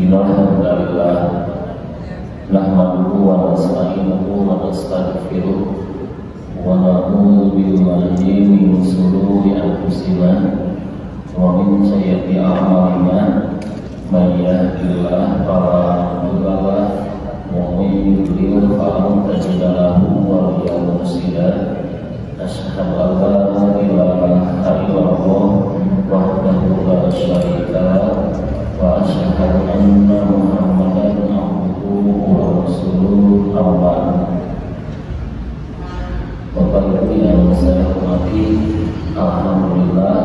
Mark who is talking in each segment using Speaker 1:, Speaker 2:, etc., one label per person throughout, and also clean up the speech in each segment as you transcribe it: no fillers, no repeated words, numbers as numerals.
Speaker 1: Innalhamdulillah nahmaduhu wa nasta'inuhu wa nastaghfiruh wa na'udzu billahi min shururi anfusina wa min sayyiati a'malina may yahdihillahu fala mudilla lahu wa may yudlil fala tajida lahu waliyyan mursyida. Asyhadu an la ilaha illallah wahdahu la syarika lahu wa asyhadu anna Muhammadan abduhu wa rasuluhu. Amma Bapak Ibu yang saya hormati, alhamdulillah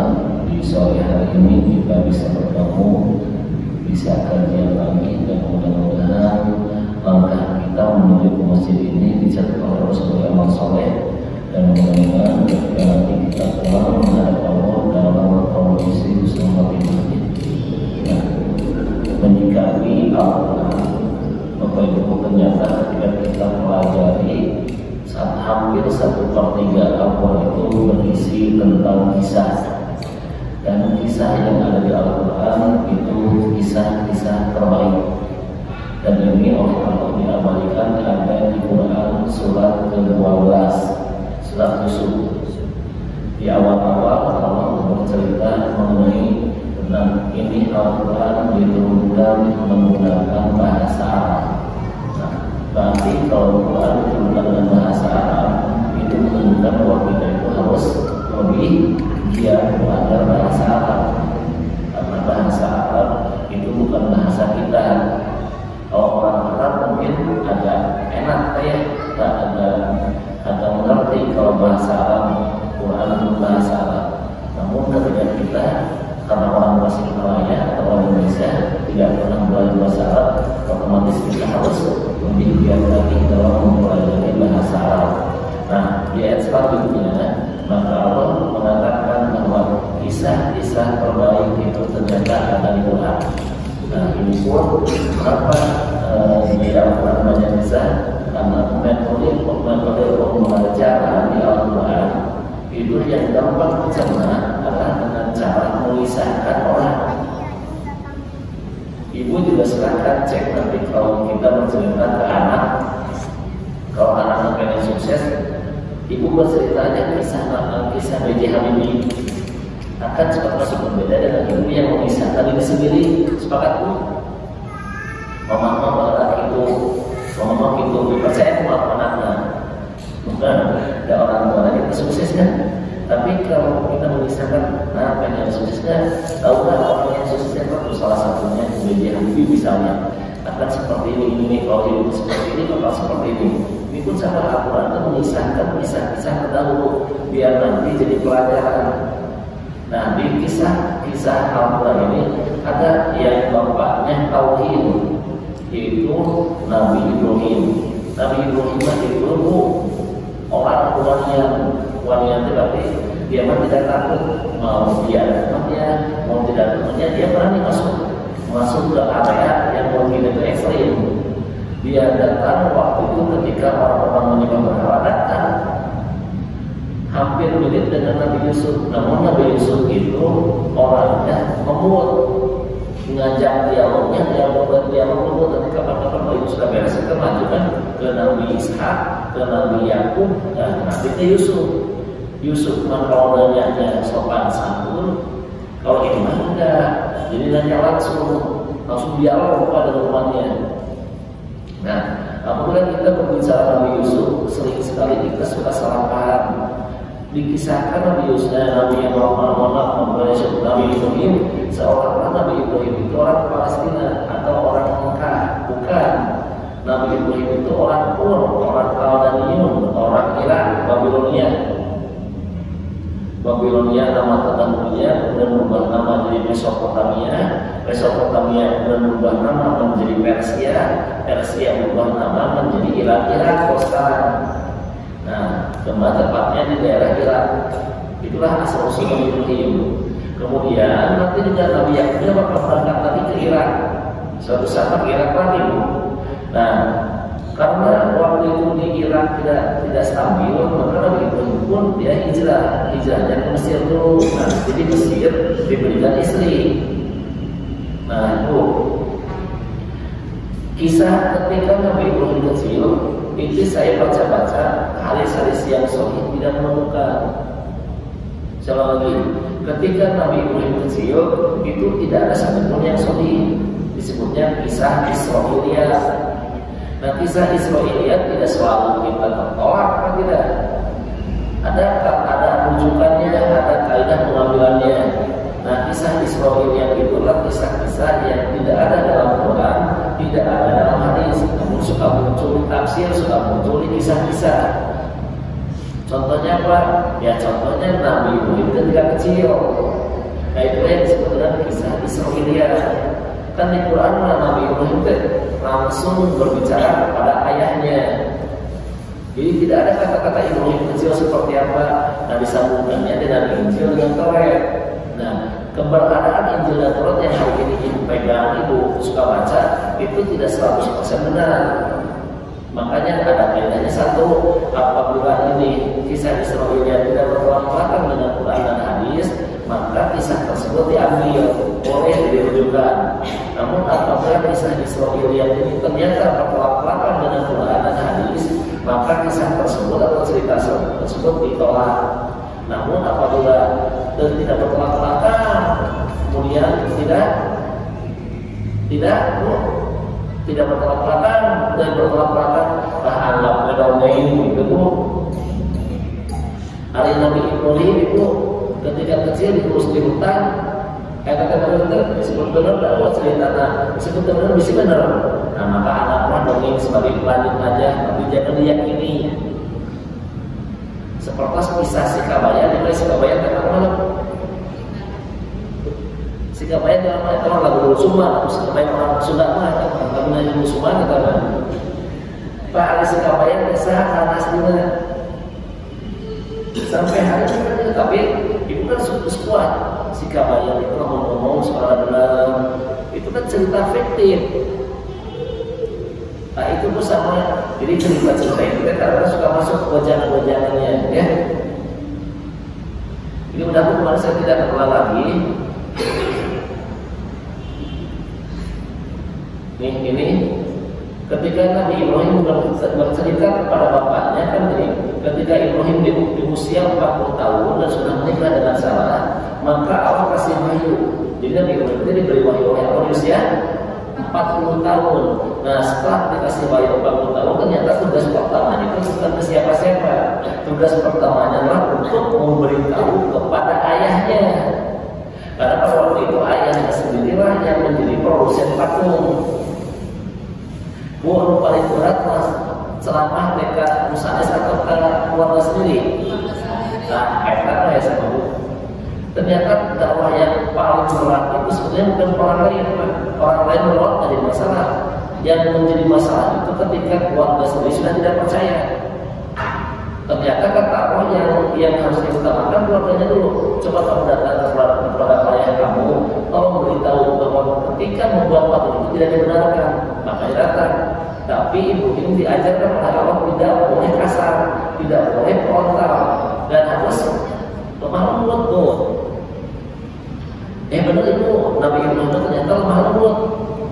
Speaker 1: di sore hari ini kita bisa bertemu, bisa kajian lagi, dan mudah-mudahan langkah kita menuju ke masjid ini dicatat oleh Rasulullah amal soleh, dan mudah-mudahan ketika nanti kita pulang menghadap Allah dalam kondisi bersama masjid. Menyikapi Al-Quran, Bapak Ibu, ternyata ketika kita pelajari saat hampir 1/3 Al-Quran itu berisi tentang kisah, dan kisah yang ada di Al-Quran itu kisah-kisah terbaik, dan ini oleh Allah diabadikan ada di Quran surat ke-12, surat Yusuf. Di awal-awal Allah bercerita mengenai tentang ini Al-Quran diturunkan menggunakan bahasa Arab. Nah, berarti kalau Al-Quran diturunkan dengan bahasa Arab, itu menunjukkan bahwa kita itu harus lebih giat belajar bahasa Arab, karena bahasa Arab itu bukan bahasa kita. Kalau orang Arab mungkin agak enak ya, agak mengerti kalau bahasa Arab, Quran itu bahasa Arab. Namun ketika kita karena orang Tasikmalaya atau orang Indonesia tidak pernah belajar bahasa Arab, otomatis kita harus lebih giat lagi dalam mempelajari bahasa Arab. Nah, di ayat selanjutnya maka Allah mengatakan bahwa kisah-kisah terbaik itu ternyata ada di Quran. Nah, ini pun kenapa di Al-Quran banyak kisah, karena metode pembelajaran di Al-Quran itu yang gampang dicerna adalah dengan cara memisahkan orang. Ibu juga silahkan cek nanti kalau kita bercerita ke anak, kalau anak pengen sukses, ibu bercerita aja kisah B.J. Habibie, akan cepat masuk berbeda dengan ibu yang memisahkan diri sendiri. Sepakat Bu? Mama itu percaya sama anaknya, bukan ada orang tua lagi sukses kan? Tapi kalau kita memisahkan, nah pengen suksesnya, tahu kan orang yang suksesnya itu salah satunya B.J. Habibie misalnya, akan seperti ini kalau hidup seperti ini bakal seperti ini. Ini pun sama Al-Quran itu memisahkan kisah-kisah terdahulu biar nanti jadi pelajaran. Nah, di kisah Al-Quran ini ada yang bapaknya tauhid, yaitu Nabi Ibrahim. Nabi Ibrahim itu orang yang berarti dia mah tidak takut, mau dia mau tidak takutnya dia berani masuk ke area yang mungkin itu ekstrim. Dia datang waktu itu ketika orang-orang menyembah berhala datang, hampir mirip dengan Nabi Yusuf. Namun Nabi Yusuf itu orangnya lembut, ngajak dialognya lembut. Nanti kapan-kapan Nabi Yusuf sudah beres, kita lanjutkan ke Nabi Ishak, ke Nabi Yakub, dan nanti ke Yusuf mah kalau nanya sopan santun, kalau ini mah enggak. Jadi nanya langsung dialog pada rumahnya. Nah, apabila kita berbicara Nabi Yusuf, sering sekali kita suka salah paham. Dikisahkan Nabi Yusuf, Nabi yang Nabi Ibrahim, seolah-olah Nabi Ibrahim itu orang Palestina atau orang Mekah. Bukan. Nabi Ibrahim itu orang Ur, orang Kaldanium, orang Irak, Babilonia nama terdahulunya kemudian berubah nama jadi Mesopotamia kemudian berubah nama menjadi Persia berubah nama menjadi Irak sekarang. Nah, tepatnya di daerah Irak. Itulah asal-usul Nabi Ibrahim. Kemudian nanti juga Nabi Yakub dia bakal berangkat lagi ke Irak. Suatu saat ke Irak lagi. Nah, karena waktu itu di Irak tidak stabil, maka Nabi Ibrahim pun dia hijrahnya ke Mesir dulu. Nah, jadi Mesir diberikan istri. Nah, itu Kisah ketika Nabi Ibrahim kecil itu saya baca-baca hadis-hadis yang sahih tidak menemukan. Coba lagi, ketika Nabi Ibrahim kecil itu tidak ada satupun yang sahih. Disebutnya kisah Israiliyat. Nah, kisah Israiliyat tidak selalu kita tertolak, tidak. Ada rujukannya, ada kaidah pengambilannya. Nah, kisah Israiliyat itulah kisah-kisah yang tidak ada dalam Quran, tidak ada dalam hadis, namun suka muncul di tafsir, suka muncul di kisah-kisah. Contohnya apa? Ya contohnya Nabi Ibrahim ketika kecil. Nah, itu yang disebut dengan kisah Israiliyat. Kan di Quran Nabi Ibrahim langsung berbicara kepada ayahnya. Jadi tidak ada kata-kata Ibrahim kecil seperti apa. Nah, disambungkannya dengan Injil dengan Taurat. Nah, keberadaan Injil dan Taurat yang hari ini ibu pegang, ibu suka baca, itu tidak 100% benar. Makanya ada kaidahnya satu, apabila ini kisah Israiliyat tidak bertolak belakang dengan Quran dan hadis, maka kisah tersebut diambil, boleh dirujukan. Namun apabila kisah Israiliyat ini ternyata bertolak belakang dengan Quran dan hadis, maka kisah tersebut atau cerita tersebut ditolak. Namun apabila tidak bertolak belakang, kemudian tidak bertolak belakang dan bertolak belakang, anggap dongeng itu Bu. Hari Nabi Ibrahim itu ketika kecil diurus di hutan, kata-kata itu disebut benar bahwa cerita disebut benar bisa benar. Nah, maka anaknya dongeng sebagai pelanjut aja, tapi jangan diyakini. Seperti kisah si Kabaya, dimulai si Kabaya terkenal. Si Kabaya terkenal lagu Suma, si Kabaya orang Sunda mah, lagu lagu Suma kita kan. Pak Ali si Kabaya kisah panas juga. Sampai hari ini, tapi itu kan kuat. Si Kabaya itu ngomong soal dalam, itu kan cerita fiktif. Nah itu pun sama, jadi cerita-cerita itu kan karena suka masuk wajangan-wajangannya, ya. Ini mudah-mudahan saya tidak terulang lagi. Ini ketika Nabi Ibrahim bercerita kepada bapaknya kan, jadi ketika Ibrahim di usia 40 tahun dan sudah menikah dengan Sarah, maka Allah kasih wahyu. Jadi Nabi Ibrahim itu diberi wahyu oleh Allah di usia 40 tahun. Nah, setelah dikasih wahyu 40 tahun, ternyata tugas pertamanya itu bukan ke siapa-siapa. Tugas pertamanya adalah untuk memberitahu kepada ayahnya. Karena pada waktu itu ayahnya sendirilah yang menjadi produsen patung. Bu, paling berat mas selama mereka Musa atau keluarga sendiri. Nah, kata ya sama Bu. Ternyata dakwah yang paling berat itu sebenarnya bukan orang lain menolak dari masalah. Yang menjadi masalah itu ketika keluarga sendiri sudah tidak percaya. Ternyata kata Allah yang harus diutamakan keluarganya dulu. Coba kamu datang kepada ayah kamu, tolong beritahu bahwa ketika membuat patung itu tidak dibenarkan, makanya datang. Tapi Ibrahim diajarkan oleh Allah tidak boleh kasar, tidak boleh frontal, dan harus lemah lembut tuh. Benar itu Nabi Ibrahim itu ternyata lemah lembut.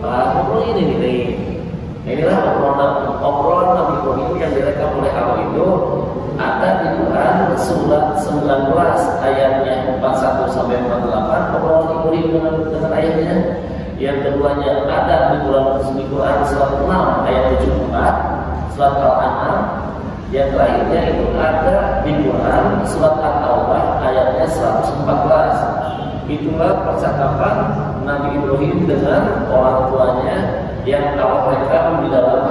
Speaker 1: Ngobrol ini. Inilah obrolan Nabi Ibrahim yang direkam oleh Allah itu ada di Quran surat 19 ayatnya 41 sampai 48, obrolan Ibrahim dengan ayahnya. Yang keduanya ada di Quran surat 6 ayat 74, surat Al-An'am. Yang terakhirnya itu ada di Quran surat At-Taubah ayatnya 114. Itulah percakapan Nabi Ibrahim dengan orang tuanya yang Allah rekam di dalam